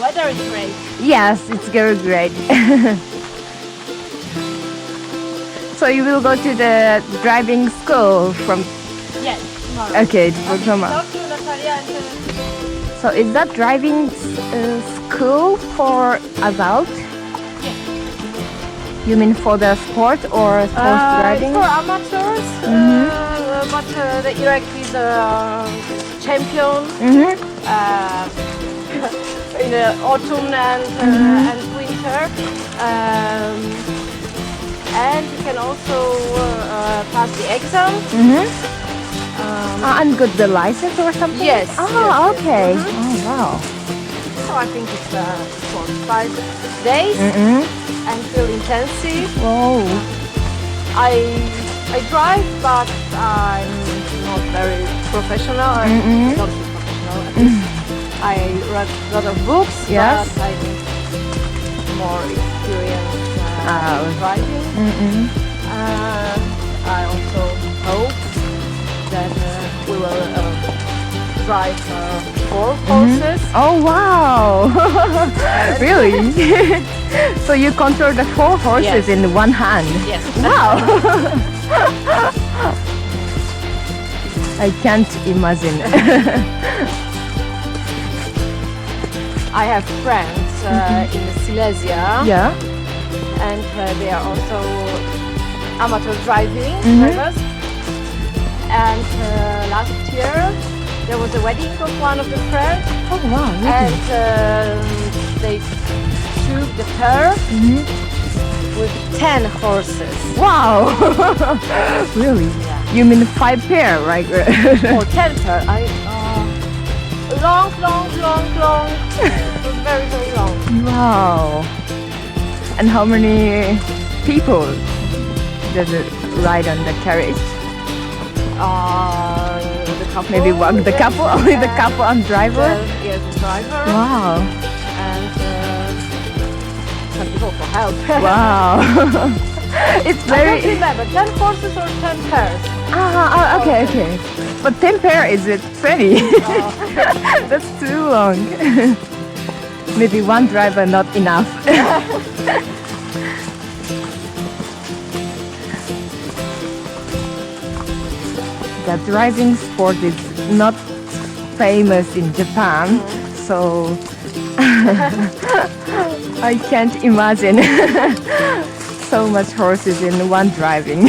weather is great. Yes, it's very great. So you will go to the driving school from... Yes, tomorrow. Okay, for tomorrow. Talk to Natalia and So is that driving school for adult? Yes. You mean for the sport or sports driving? For amateurs, but the Iraq is a champion in the autumn and winter. And you can also pass the exam. And get the license or something? Yes. Oh, yes, okay. yes. Oh, wow. So I think it's for 5 days and feel intensive. Whoa. I drive, but I'm not very professional. I'm not professional. At least I read a lot of books, Yes. but I need more experience driving. I also hope that we will drive 4 horses. Oh, wow. Really? So you control the 4 horses Yes. in one hand? Yes. Wow. I can't imagine. I have friends in Silesia. Yeah. And they are also amateur driving drivers. And last year there was a wedding of one of the friends, Oh, wow. Really? and they took the pair with 10 horses. Wow. Really? Yeah. You mean 5 pair, right? Or 10 pair. Long, very, very long. Wow. And how many people does it ride on the carriage? The couple. Maybe the couple, only the couple and driver? Yes, the driver. Wow. And some people for help. Wow. It's I don't very... remember, 10 horses or 10 pairs. Okay. But 10 pair is it plenty? That's too long. Maybe one driver not enough. The driving sport is not famous in Japan, so I can't imagine so much horses in one driving.